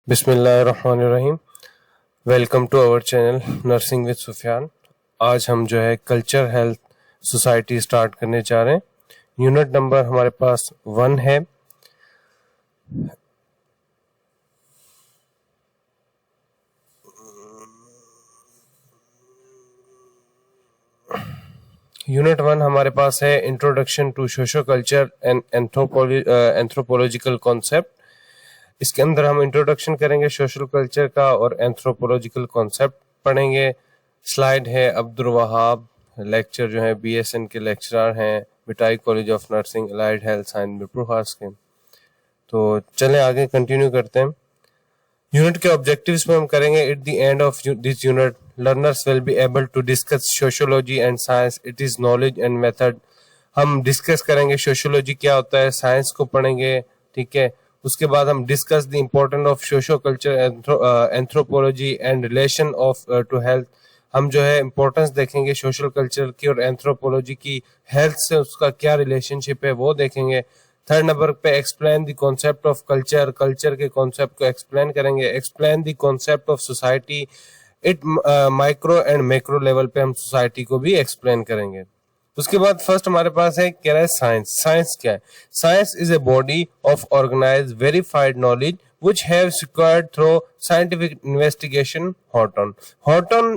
بسم اللہ الرحمن الرحیم. Welcome to our channel nursing with Sufyan. آج ہم جو ہے کلچر ہیلتھ سوسائٹی اسٹارٹ کرنے جا رہے ہیں. یونٹ نمبر ہمارے پاس 1 ہے. یونٹ 1 ہمارے پاس ہے introduction to socio culture and anthropological concept. اس کے اندر ہم انٹروڈکشن کریں گے سوشل کلچر کا اور اینتھروپولوجیکل کانسیپٹ پڑھیں گے. سلائیڈ ہے عبد الوہاب، لیکچر جو ہے BSN کے لیکچرار ہیں، بٹائی college of nursing allied health science بپروہاس کے. تو چلیں آگے کنٹینیو کرتے ہیں. یونٹ کے آبجیکٹیوز میں ہم کریں گے at the end of this unit learners will be able to discuss sociology and science it is knowledge and method. ہم ڈسکس کریں گے سوشولوجی کیا ہوتا ہے، سائنس کو پڑھیں گے، ٹھیک ہے. اس کے بعد ہم discuss the important of socio culture anthropology and relation of two health. ہم جو ہے امپورٹنس دیکھیں گے سوشل کلچر کی اور اینتھروپولوجی کی، ہیلتھ سے اس کا کیا ریلیشن شپ ہے وہ دیکھیں گے. 3rd نمبر پہ explain the concept of culture, culture کے کانسیپٹ کو ایکسپلین کریں گے. Explain the concept of society it micro and macro level پہ ہم سوسائٹی کو بھی ایکسپلین کریں گے. اس کے بعد فرسٹ ہمارے پاس ہے کہہ رہا ہے سائنس. سائنس کیا ہے؟ Science is a body of organize verified knowledge which have secured through scientific investigation. Horton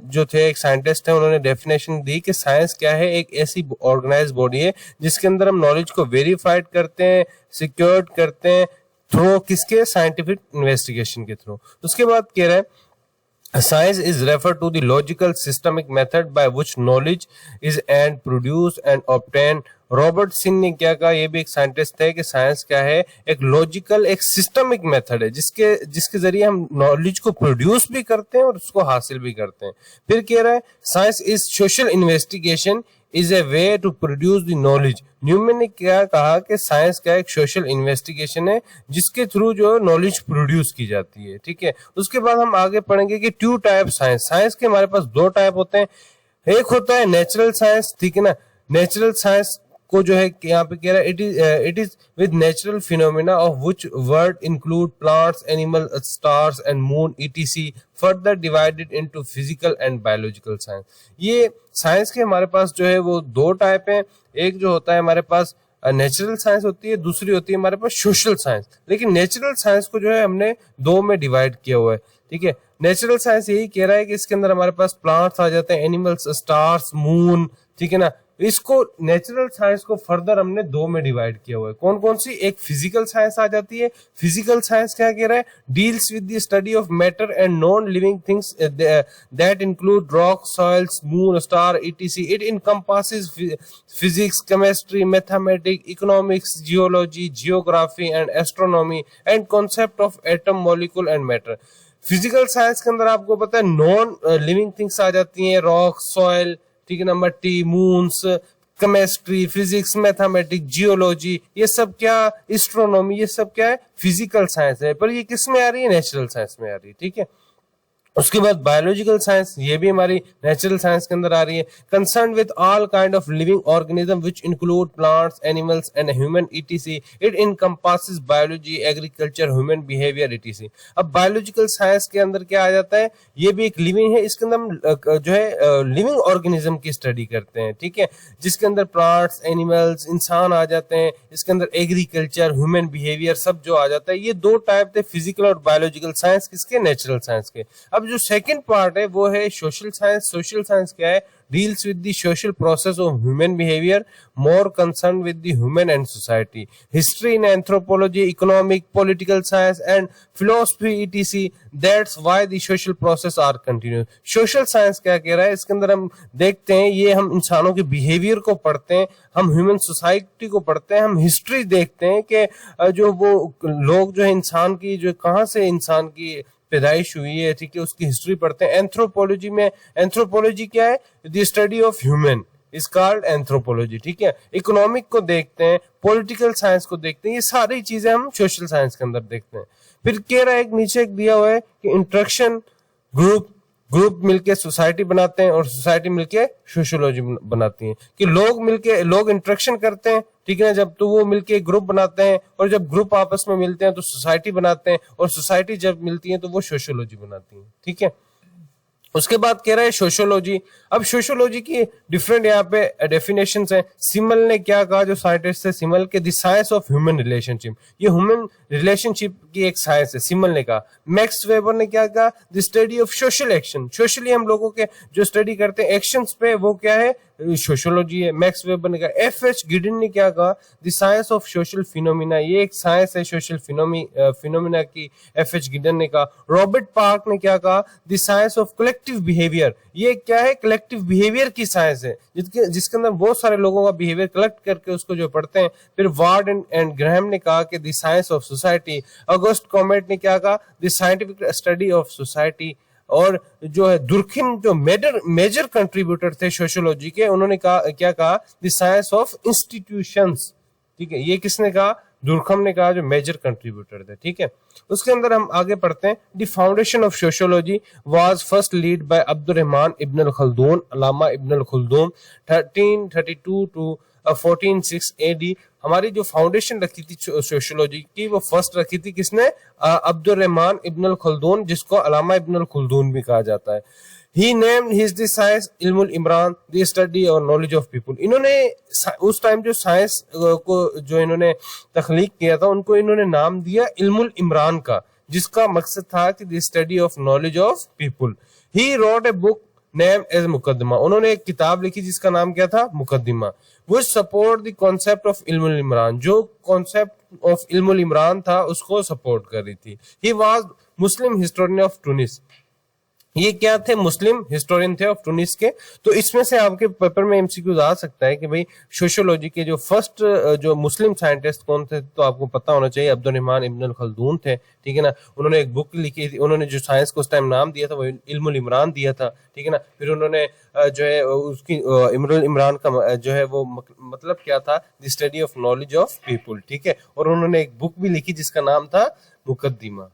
جو تھے ایک سائنٹسٹ ہیں، انہوں نے ڈیفینیشن دی کہ سائنس کیا ہے، ایک ایسی آرگنائز باڈی ہے جس کے اندر ہم نالج کو ویریفائڈ کرتے ہیں، سیکیورڈ کرتے ہیں تھرو کس کے؟ سائنٹیفک انویسٹیگیشن کے تھرو. اس کے بعد کہہ رہا ہے science is referred to the logical systemic method by which knowledge is and produced and obtained. Robertson نے کیا کہا، یہ بھی ایک سائنٹسٹ ہے، کہ سائنس کیا ہے؟ ایک لاجیکل ایک سسٹمک میتھڈ ہے جس کے ذریعے ہم نالج کو پروڈیوس بھی کرتے ہیں اور اس کو حاصل بھی کرتے ہیں. پھر کہہ رہا ہے science is social investigation is a way to produce the knowledge. Neumann نے کیا کہا کہ سائنس کا ایک سوشل انویسٹیگیشن ہے جس کے تھرو جو نالج پروڈیوس کی جاتی ہے، ٹھیک ہے. اس کے بعد ہم آگے پڑھیں گے کہ 2 ٹائپ سائنس. سائنس کے ہمارے پاس 2 ٹائپ ہوتے ہیں. ایک ہوتا ہے نیچرل سائنس، ٹھیک ہے نا. نیچرل سائنس کو جو ہے یہاں پہ کہہ رہا ہے it is with natural phenomena of which word include plants, animal, stars and moon ETC further divided into physical and biological science. یہ سائنس کے ہمارے پاس جو ہے وہ 2 ٹائپ ہیں. ایک جو ہوتا ہے ہمارے پاس نیچرل سائنس ہوتی ہے، دوسری ہوتی ہے ہمارے پاس سوشل سائنس. لیکن نیچرل سائنس کو جو ہے ہم نے 2 میں ڈیوائڈ کیا ہوا ہے، ٹھیک ہے. نیچرل سائنس یہی کہہ رہا ہے کہ اس کے اندر ہمارے پاس پلانٹس آ جاتے ہیں، اینیملس، اسٹارس، مون، ٹھیک ہے نا. اس کو نیچرل سائنس کو فردر ہم نے 2 میں ڈیوائڈ کیا ہوا ہے. کون سی؟ ایک فزیکل سائنس آ جاتی ہے. فزیکل سائنس کیا کہہ رہا ہے؟ Deals with the study of matter and non living things that include rock, soils, moon, star ETC. It encompasses physics, chemistry, mathematics, economics, geology, geography and astronomy and concept of atom, molecule and matter. Physical science کے اندر آپ کو پتا ہے naan living things آ جاتی ہیں، rock, soil, ٹھیک ہے نا، مٹی، مونس، کیمسٹری، فزکس، میتھمیٹکس، جیولوجی، یہ سب کیا؟ ایسٹرونومی، یہ سب کیا ہے؟ فزیکل سائنس ہے. پر یہ کس میں آ رہی ہے؟ نیچرل سائنس میں آ رہی ہے، ٹھیک ہے. اس کے بعد بایولوجیکل سائنس، یہ بھی ہماری نیچرل سائنس کے اندر آ رہی ہے. Concern with all kind of living organism which include plants, animals and human ETC. It encompasses biology, agriculture, human behaviour ETC. اب بایولوجیکل سائنس کے اندر کیا آ جاتا ہے؟ یہ بھی ایک لیونگ ہے. اس کے اندر ہم جو ہے لیونگ آرگنیزم کی اسٹڈی کرتے ہیں، ٹھیک ہے، جس کے اندر پلانٹس، اینیملس، انسان آ جاتے ہیں. اس کے اندر ایگریکلچر، ہیومن بیہیویئر سب جو آ جاتا ہے. یہ 2 ٹائپ تھے، فزیکل اور بایولوجیکل سائنس، کس کے؟ نیچرل سائنس کے. اب جو سیکنڈ پارٹ ہے وہ ہے سوشل سائنس. سوشل سائنس کیا ہے؟ Deals with the social process of human behaviour, more concern with the human and society. History in anthropology, economic, political science and فلسفی ETC. That's why the social process are continuous. Social science کیا کہہ رہا ہے؟ اس کے اندر ہم دیکھتے ہیں، یہ ہم انسانوں کے بیہیویئر کو پڑھتے ہیں، ہم ہیومن سوسائٹی کو پڑھتے ہیں، ہم ہسٹری دیکھتے ہیں کہ جو وہ لوگ جو ہے انسان کی، جو کہاں سے انسان کی پیدائش ہوئی ہے، ٹھیک ہے، اس کی ہسٹری پڑھتے ہیں. اینتھروپولوجی میں، اینتھروپولوجی کیا ہے؟ دی study of human is called anthropology, ٹھیک ہے. اکنامک کو دیکھتے ہیں، پولیٹیکل سائنس کو دیکھتے ہیں. یہ ساری چیزیں ہم سوشل سائنس کے اندر دیکھتے ہیں. پھر کہہ رہا ہے ایک نیچے ایک دیا ہوا ہے کہ انٹریکشن، گروپ مل کے سوسائٹی بناتے ہیں اور سوسائٹی مل کے سوشولوجی بناتی ہیں. کہ لوگ مل کے، لوگ انٹریکشن کرتے ہیں ٹھیک ہے نا, جب تو وہ مل کے گروپ بناتے ہیں, اور جب گروپ آپس میں ملتے ہیں تو سوسائٹی بناتے ہیں, اور سوسائٹی جب ملتی ہے تو وہ سوشولوجی بناتی ہیں. ٹھیک ہے, اس کے بعد کہہ رہا ہے سوشولوجی. اب سوشولوجی کی ڈفرینٹ یہاں پہ ڈیفینیشنز ہیں. سیمل نے کیا کہا, جو سائنٹسٹ ہے سیمل, کے دی سائنس آف ہیومن ریلیشن شپ, یہ ہیومن ریلیشن شپ کی ایک سائنس ہے, سیمل نے کہا. میکس ویبر نے کیا کہا, دی study of social action, socially ہم لوگوں کے جو اسٹڈی کرتے ہیں ایکشنز پہ, وہ کیا ہے, سوشولوجی ہے. میکس ویبر نے کہا. ایف ایچ گڈن نے کیا کہا, دی سائنس آف سوشل فینومینا, یہ ایک سائنس ہے سوشل فینومینا کی, ایف ایچ گڈن نے کہا. رابرٹ پارک نے کیا کہا, دی سائنس آف کلیکٹیو بیہیویئر, یہ کیا ہے, کلیکٹیو بیہیویئر کی سائنس ہے, جس کے اندر بہت سارے لوگوں کا بیہیویئر کلیکٹ کر کے اس کو جو پڑھتے ہیں. پھر وارڈ اینڈ گرہم نے کہا کہ the science of society. August Comte نے کیا کہا, the scientific study of society. اور جو ہے درکھم, جو میجر کنٹریبیوٹر تھے سوشولوجی کے, انہوں نے کیا کہا, دی سائنس آف انسٹیٹیوشنز. ٹھیک ہے, یہ کس نے کہا, درکھم نے کہا, جو میجر کنٹریبیوٹر تھے. ٹھیک ہے, اس کے اندر ہم آگے پڑھتے ہیں. The foundation of sociology was first led by عبد الرحمان ابن الخلدون, علامہ ابن الخلدون, 1332 to 1406 AD. ہماری جو فاؤنڈیشن رکھی تھی سوشولوجی کی, وہ فرسٹ رکھی تھی کس نے, عبد الرحمان ابن الخلدون, جس کو علامہ ابن الخلدون بھی کہا جاتا ہے. He named his the science علم العمران, the study or knowledge of people. انہوں نے اس ٹائم جو سائنس کو جو انہوں نے تخلیق کیا تھا, ان کو انہوں نے نام دیا علم العمران کا, جس کا مقصد تھا کہ the study of knowledge of people. He wrote a book named as مقدمہ, انہوں نے ایک کتاب لکھی جس کا نام کیا تھا, مقدمہ, which support the concept of علم العمران, جو concept of علم العمران تھا اس کو سپورٹ کر رہی تھی. He was Muslim historian of Tunis, یہ کیا تھے, مسلم ہسٹورین تھے آف ٹونس کے. تو اس میں سے آپ کے پیپر میں MCQs آ سکتا ہے کہ بھئی سوشولوجی کے جو فرسٹ جو مسلم سائنٹسٹ کون تھے, تو آپ کو پتا ہونا چاہیے عبد الرحمان ابن الخلدون تھے. ٹھیک ہے نا, انہوں نے ایک بک لکھی تھی, انہوں نے جو سائنس کو اس ٹائم نام دیا تھا وہ علم العمران دیا تھا. ٹھیک ہے نا, پھر انہوں نے جو ہے اس کی عمران کا جو ہے وہ مطلب کیا تھا, دی study of knowledge of people. ٹھیک ہے, اور انہوں نے ایک بک بھی لکھی جس کا نام تھا مقدمہ.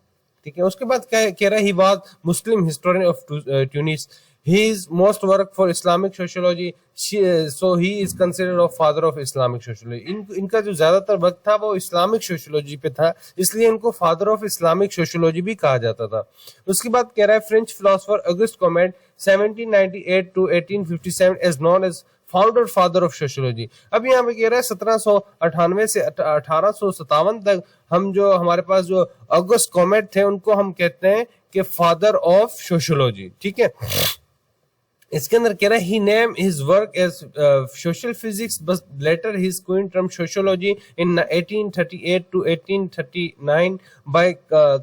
ٹھیک ہے, اس کے بعد کہہ رہا ہے, he was Muslim historian of tunes, his most work for Islamic sociology, so he is considered a father of Islamic sociology. ان کا جو زیادہ تر وقت تھا وہ اسلامک سوشولوجی پہ تھا, اس لیے ان کو فادر آف اسلامک سوشولوجی بھی کہا جاتا تھا. اس کے بعد کہہ رہا ہے, French philosopher August commit 1798 to 1857 is known as father of sociology. اب یہاں پہ کہہ رہا ہے 1798 سے 1857 تک ہم جو ہمارے پاس جو اگسٹ کومیٹ تھے, ان کو ہم کہتے ہیں کہ فادر آف سوشولوجی. ٹھیک ہے, اس کے اندر کہہ رہا ہے, he named his work as social physics but later his coined term sociology in 1838 to 1839 by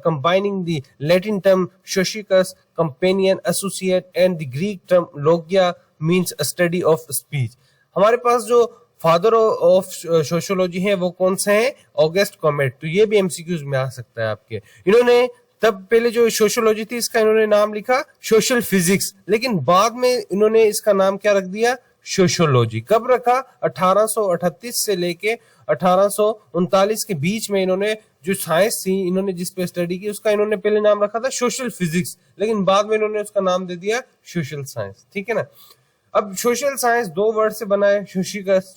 combining the Latin term socius, companion, associate, and the Greek term logia, means a study of speech. ہمارے پاس جو father of sociology ہیں وہ کون سے ہیں, August commit. تو یہ بھی MCQs میں آ سکتا ہے آپ کے. انہوں نے تب پہلے جو سوشولوجی تھی اس کا انہوں نے نام لکھا سوشل فزکس, لیکن بعد میں انہوں نے اس کا نام کیا رکھ دیا, سوشولوجی. کب رکھا, 1838 سے لے کے 1839 کے بیچ میں انہوں نے جو سائنس تھی انہوں نے جس پہ اسٹڈی کی, اس کا انہوں نے پہلے نام رکھا تھا سوشل فزکس, لیکن بعد میں انہوں نے اس کا نام دے دیا سوشل سائنس. ٹھیک ہے نا. اب سوشل سائنس دو ورڈ سے بنا ہے.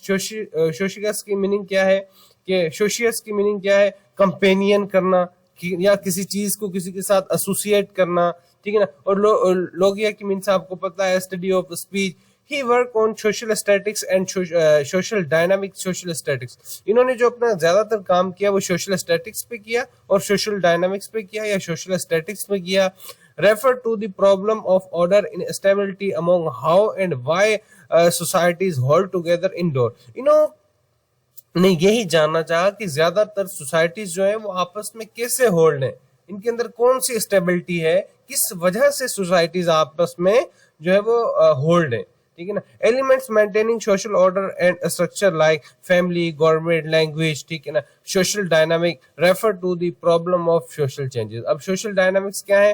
سوشیگس کی میننگ کیا ہے, کہ سوشیس کی میننگ کیا ہے, کمپینین کرنا, یا کسی چیز کو کسی کے ساتھ ایسوسیٹ کرنا. ٹھیک ہے نا. اور لوگیا کی مینس آپ کو پتا ہے, study of speech. He worked on social statistics and social dynamics. Social statistics, انہوں نے جو اپنا زیادہ تر کام کیا وہ social statistics پہ کیا اور social dynamics پہ کیا یا social statistics پہ کیا. Refer to the problem of order and stability among how and why societies hold together indoor. انہوں نے یہی جاننا چاہا کہ زیادہ تر سوسائٹیز جو ہیں وہ آپس میں کیسے ہولڈ ہیں, ان کے اندر کون سی اسٹیبلٹی ہے, کس وجہ سے سوسائٹیز آپس میں جو ہے وہ ہولڈ ہیں. ٹھیک ہے نا. Elements maintaining social order and structure like family, government, language. ٹھیک ہے نا. Social dynamic refer to the problem of social changes. اب سوشل ڈائنامکس کیا ہے,